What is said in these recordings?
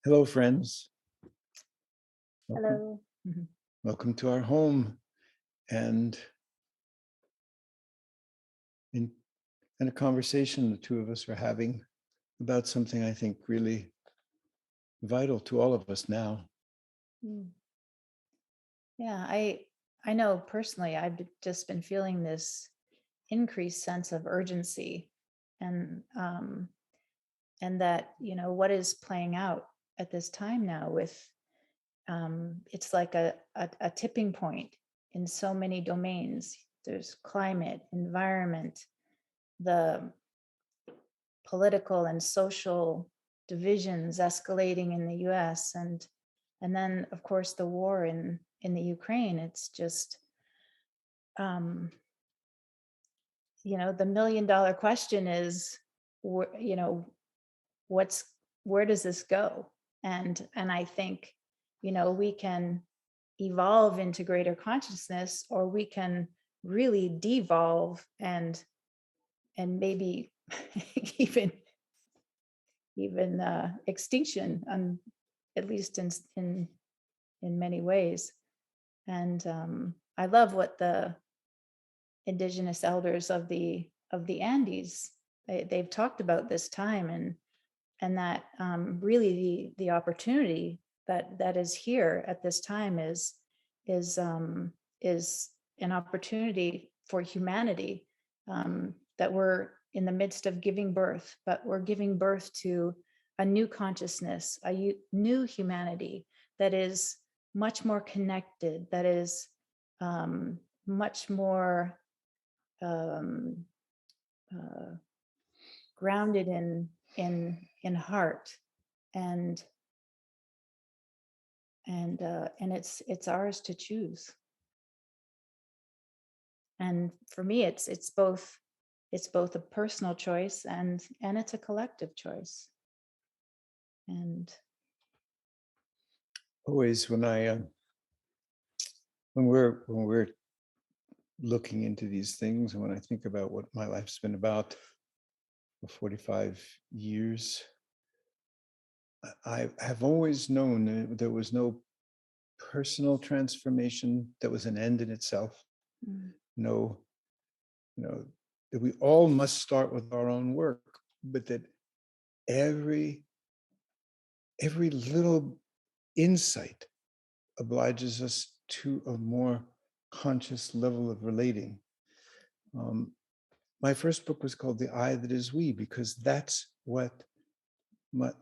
Hello, friends. Welcome, Hello. Mhm. welcome to our home, and in, in a conversation the two of us are having about something I think really vital to all of us now. Mm. Yeah, I know personally just been feeling this increased sense of urgency and and that, what is playing out at this time now with it's like a tipping point in so many domains. There's climate, environment, the political and social divisions escalating in the US, and then of course the war in the Ukraine. It's just um the $1 million question is, what's where does this go? And I think we can evolve into greater consciousness, or we can really devolve and maybe even extinction, at least in many ways. And I love what the indigenous elders of the Andes, they've talked about this time, and that really the opportunity that is here at this time is um, is an opportunity for humanity, that we're in the midst of giving birth, but we're giving birth to a new consciousness, new humanity that is much more connected, that is much more um, uh, grounded in heart, and and it's ours to choose. And for me, it's both a personal choice, and it's a collective choice. And Always when we're looking into these things, and when I think about what my life's been about for 45 years, I have always known that there was no personal transformation that was an end in itself. mm, No, that we all must start with our own work, but that every every little insight obliges us to a more conscious level of relating. Um, my first book was called The I That Is We, because that's what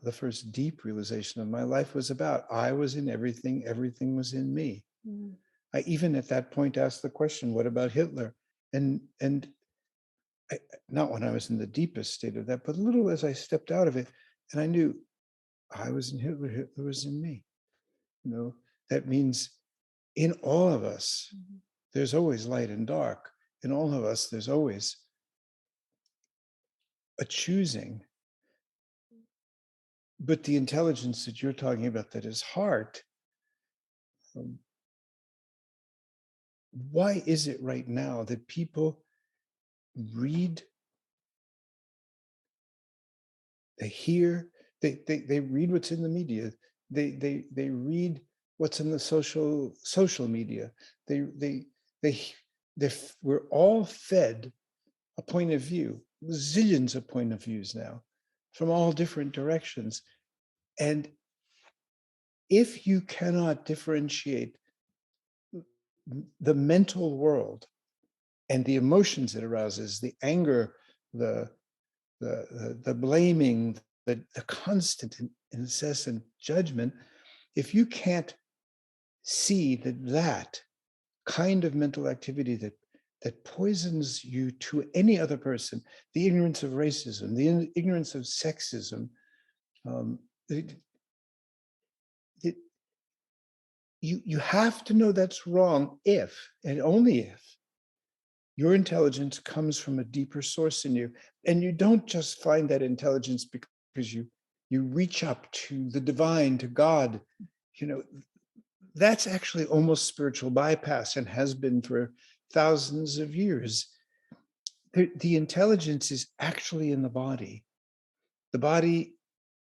the first deep realization of my life was about. I was in everything, everything was in me. mm, I even at that point asked the question, what about Hitler? And I, not when I was in the deepest state of that, but a little as I stepped out of it, and I knew I was in Hitler, Hitler was in me. That means in all of us, mhm, there's always light and dark. In all of us, there's always a choosing. But the intelligence that you're talking about, that is heart, um, why is it right now that people read, they hear, they read what's in the media, they read what's in the social media, they they they they we're all fed a point of view, zillions of point of views now from all different directions. And if you cannot differentiate the mental world and the emotions it arouses, the anger, the the blaming, the constant and incessant judgment, if you can't see that kind of mental activity that poisons you to any other person, the ignorance of racism, the ignorance of sexism, um, it, it, you have to know that's wrong if, and only if, your intelligence comes from a deeper source in you. And you don't just find that intelligence because you reach up to the divine, to God. You know, that's actually almost spiritual bypass, and has been for thousands of years. The intelligence is actually in the body. The body,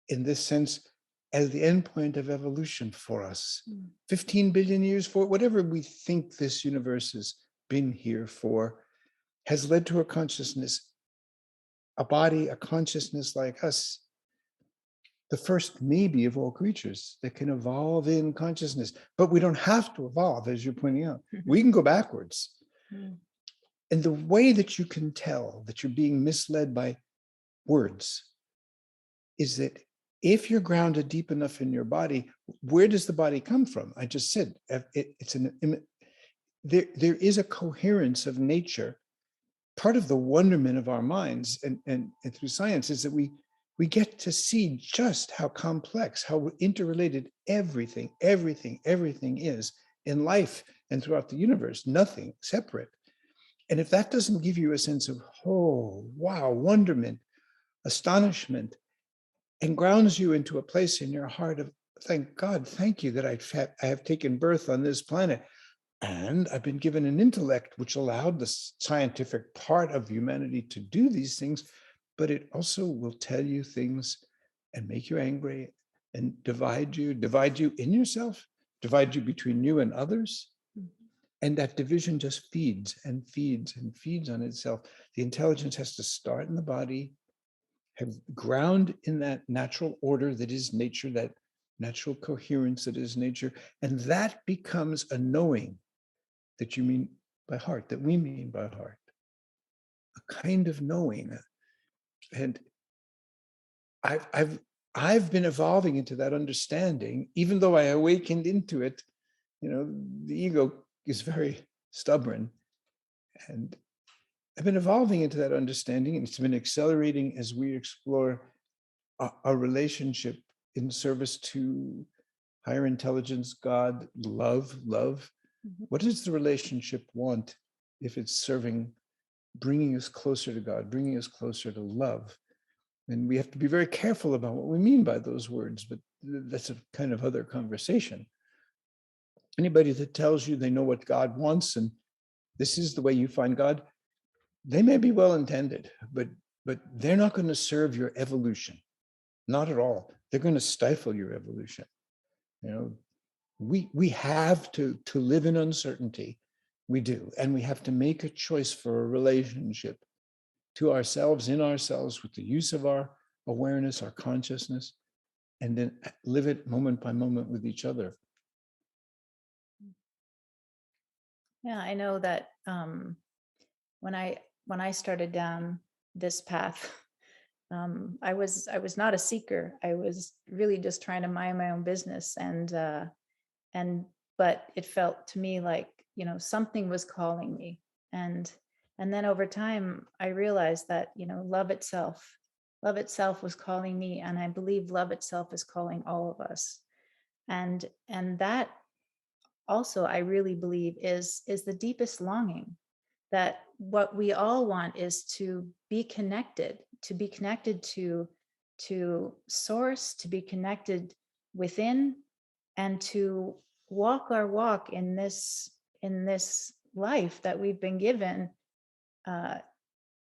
in this sense, as the endpoint of evolution for us. Mm. 15 billion years for whatever we think this universe has been here for, has led to a consciousness, a body, a consciousness like us, the first maybe of all creatures that can evolve in consciousness. But we don't have to evolve, as you're pointing out. We can go backwards. Mm. And the way that you can tell that you're being misled by words is that if you're grounded deep enough in your body, where does the body come from? I just said there is a coherence of nature. Part of the wonderment of our minds and through science is that we get to see just how complex, how interrelated everything is in life and throughout the universe, nothing separate. And if that doesn't give you a sense of, oh, wow, wonderment, astonishment, and grounds you into a place in your heart of, thank God, thank you that I have taken birth on this planet. And I've been given an intellect which allowed the scientific part of humanity to do these things, but it also will tell you things and make you angry and divide you in yourself, divide you between you and others. And that division just feeds and feeds and feeds on itself. The intelligence has to start in the body, have ground in that natural order that is nature, that natural coherence that is nature. And that becomes a knowing that you mean by heart, that we mean by heart, a kind of knowing. And I've been evolving into that understanding, even though I awakened into it. The ego is very stubborn, and I've been evolving into that understanding, and it's been accelerating as we explore a relationship in service to higher intelligence, God, love. Mm-hmm. What does the relationship want if it's serving, bringing us closer to God, bringing us closer to love? And we have to be very careful about what we mean by those words, but that's a kind of other conversation. Anybody that tells you they know what God wants and this is the way you find God, they may be well-intended, but they're not going to serve your evolution. Not at all. They're going to stifle your evolution. We have to live in uncertainty. We do. And we have to make a choice for a relationship to ourselves, in ourselves, with the use of our awareness, our consciousness, and then live it moment by moment with each other. Yeah, I know that when I started down this path, I was not a seeker. I was really just trying to mind my own business, but it felt to me like something was calling me, and then over time I realized that love itself was calling me, and I believe love itself is calling all of us, and that also I really believe is the deepest longing, that what we all want is to be connected to source, to be connected within, and to walk our walk in this life that we've been given,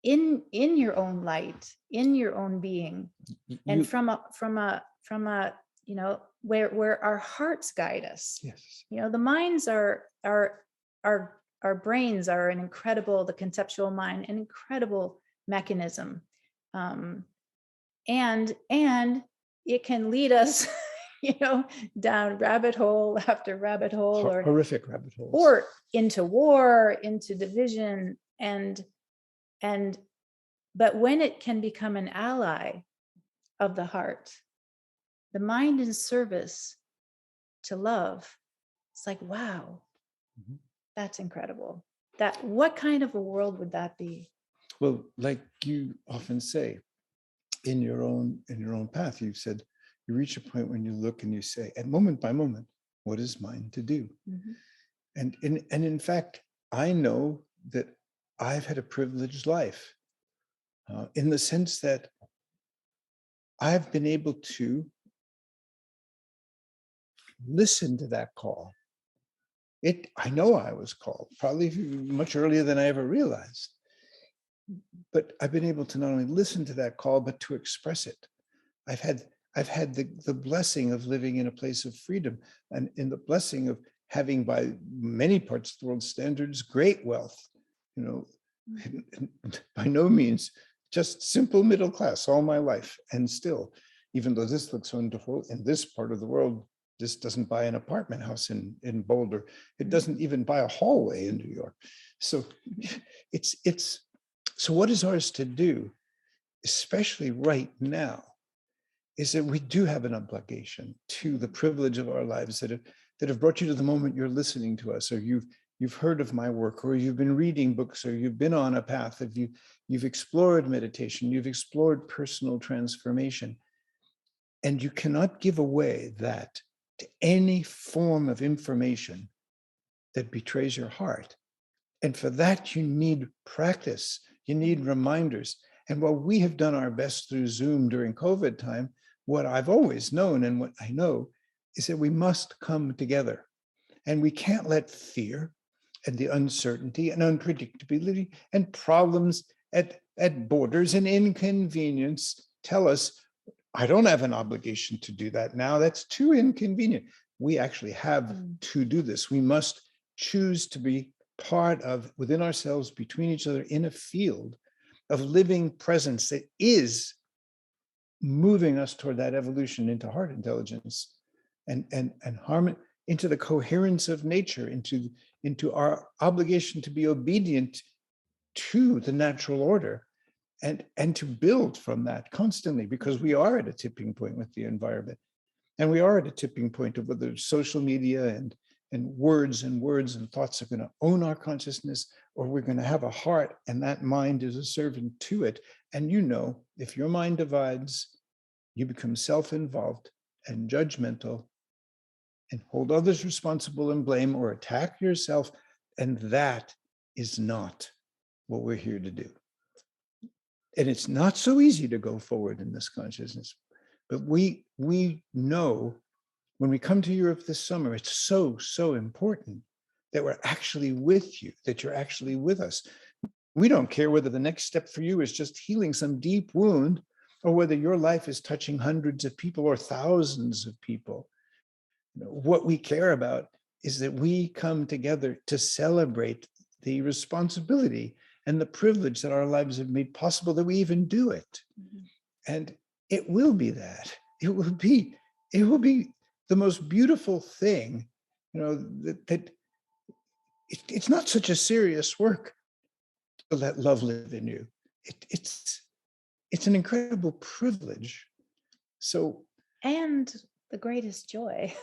in your own light, in your own being, and from a where our hearts guide us. Yes. The minds are our brains are an incredible, the conceptual mind, an incredible mechanism, and it can lead us down rabbit hole after rabbit hole, or horrific rabbit holes, or into war, into division, but when it can become an ally of the heart, the mind in service to love, it's like, wow, mm-hmm. That's incredible. What kind of a world would that be? Well, like you often say, in your own path, you've said, you reach a point when you look and you say, at moment by moment, what is mine to do? Mm-hmm. And in fact, I know that I've had a privileged life, in the sense that I've been able to listen to that call. I know I was called, probably much earlier than I ever realized. But I've been able to not only listen to that call, but to express it. I've had the blessing of living in a place of freedom, and in the blessing of having, by many parts of the world standards, great wealth. You know, by no means just simple middle class all my life. And still, even though this looks wonderful, in this part of the world, this doesn't buy an apartment house in Boulder. It doesn't even buy a hallway in New York. So it's so what is ours to do, especially right now, is that we do have an obligation to the privilege of our lives that have brought you to the moment you're listening to us, or you've heard of my work, or you've been reading books, or you've been on a path of you've explored meditation, you've explored personal transformation. And you cannot give away that to any form of information that betrays your heart. And for that, you need practice. You need reminders. And while we have done our best through Zoom during COVID time, what I've always known and what I know is that we must come together. And we can't let fear and the uncertainty and unpredictability and problems at borders and inconvenience tell us, I don't have an obligation to do that now. That's too inconvenient. We actually have to do this. We must choose to be part of, within ourselves, between each other, in a field of living presence that is moving us toward that evolution into heart intelligence and harmony, into the coherence of nature, into our obligation to be obedient to the natural order, and to build from that constantly, because we are at a tipping point with the environment. And we are at a tipping point of whether social media and words and thoughts are going to own our consciousness, or we're going to have a heart, and that mind is a servant to it. And if your mind divides, you become self-involved and judgmental and hold others responsible and blame, or attack yourself. And that is not what we're here to do. And it's not so easy to go forward in this consciousness. But we know when we come to Europe this summer, it's so, so important that we're actually with you, that you're actually with us. We don't care whether the next step for you is just healing some deep wound, or whether your life is touching hundreds of people or thousands of people. What we care about is that we come together to celebrate the responsibility and the privilege that our lives have made possible, that we even do it. And it will be that. It will be the most beautiful thing, that it's not such a serious work to let love live in you. It's an incredible privilege. So, and the greatest joy.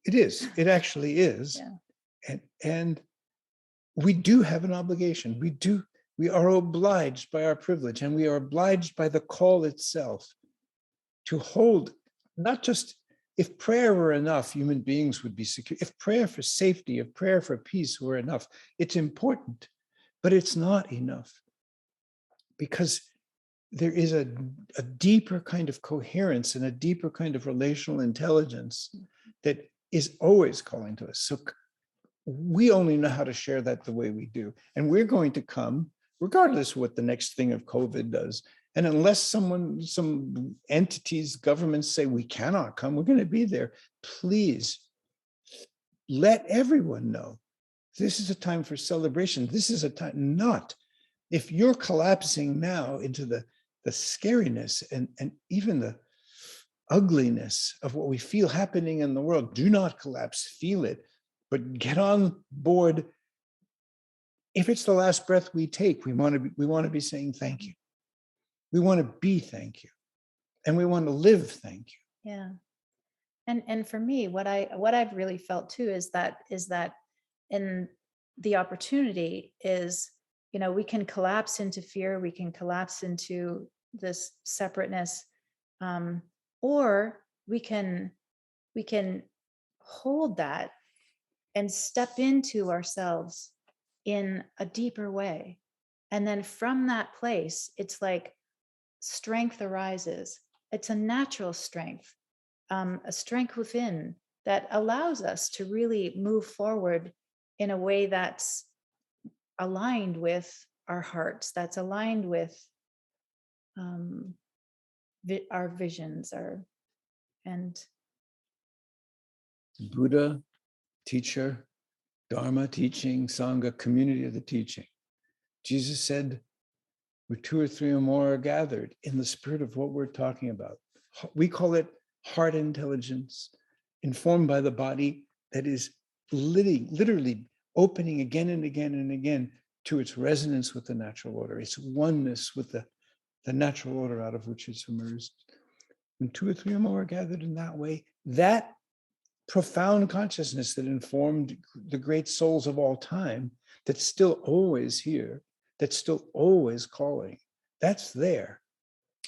it is. It actually is. Yeah. And we do have an obligation. We are obliged by our privilege, and we are obliged by the call itself to hold, not just, if prayer were enough, human beings would be secure. If prayer for safety, if prayer for peace were enough, it's important, but it's not enough, because there is a deeper kind of coherence and a deeper kind of relational intelligence that is always calling to us. So we only know how to share that the way we do. And we're going to come, regardless of what the next thing of COVID does. And unless some entities, governments say we cannot come, we're going to be there. Please let everyone know this is a time for celebration. This is a time, not, if you're collapsing now into the scariness and even the ugliness of what we feel happening in the world, do not collapse, feel it, but get on board. If it's the last breath we take, we want to be saying thank you. We want to be thank you, and we want to live thank you. Yeah. And for me, what I've really felt too is that in the opportunity is, we can collapse into fear, we can collapse into this separateness, or we can hold that and step into ourselves in a deeper way. And then from that place, it's like strength arises. It's a natural strength, a strength within that allows us to really move forward in a way that's aligned with our hearts, that's aligned with our visions, and Buddha, teacher, Dharma, teaching, Sangha, community of the teaching. Jesus said, where two or three or more are gathered in the spirit of what we're talking about. We call it heart intelligence, informed by the body that is literally opening again and again and again to its resonance with the natural order, its oneness with the natural order out of which it's emerged. When two or three or more are gathered in that way, that profound consciousness that informed the great souls of all time, that's still always here, that's still always calling, that's there.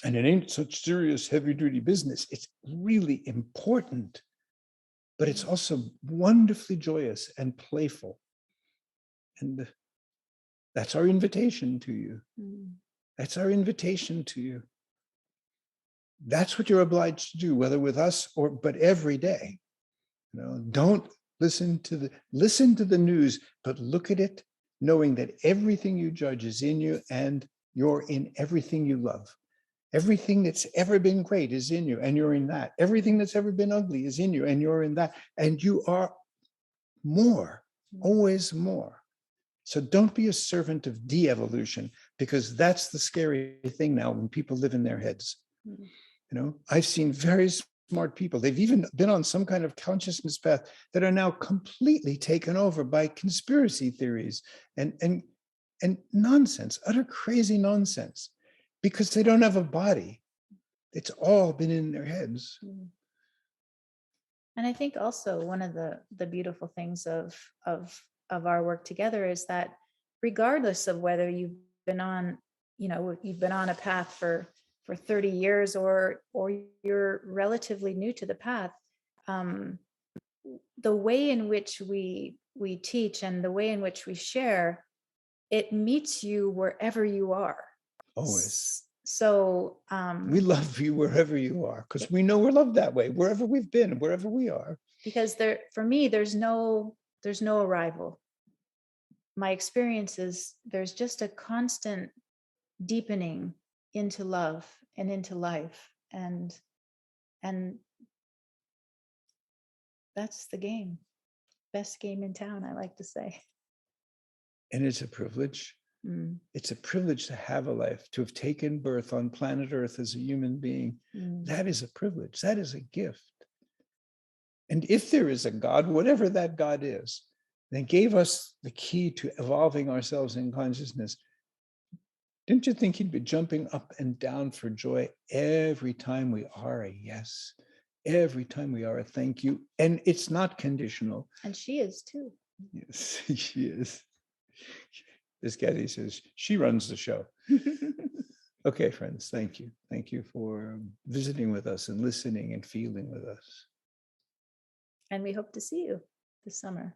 And it ain't such serious, heavy-duty business. It's really important, but it's also wonderfully joyous and playful. And that's our invitation to you. That's our invitation to you. That's what you're obliged to do, whether with us but every day. Don't listen to the news, but look at it, knowing that everything you judge is in you, and you're in everything you love. Everything that's ever been great is in you, and you're in that. Everything that's ever been ugly is in you, and you're in that. And you are more, always more. So don't be a servant of de-evolution, because that's the scary thing now when people live in their heads. I've seen very smart people. They've even been on some kind of consciousness path that are now completely taken over by conspiracy theories and nonsense, utter crazy nonsense, because they don't have a body. It's all been in their heads. And I think also one of the beautiful things of our work together is that regardless of whether you've been on a path for 30 years or you're relatively new to the path, the way in which we teach and the way in which we share, it meets you wherever you are. Always. So we love you wherever you are, because we know we're loved that way, wherever we've been, wherever we are. Because for me, there's no arrival. My experience is there's just a constant deepening into love and into life, and that's the game. Best game in town, I like to say. And it's a privilege. It's a privilege to have a life, to have taken birth on planet Earth as a human being. That is a privilege. That is a gift. And if there is a God, whatever that God is, that gave us the key to evolving ourselves in consciousness, didn't you think he'd be jumping up and down for joy every time we are a yes, every time we are a thank you? And it's not conditional. And she is too. Yes, she is. This Kathy says, she runs the show. Okay, friends, thank you. Thank you for visiting with us and listening and feeling with us. And we hope to see you this summer.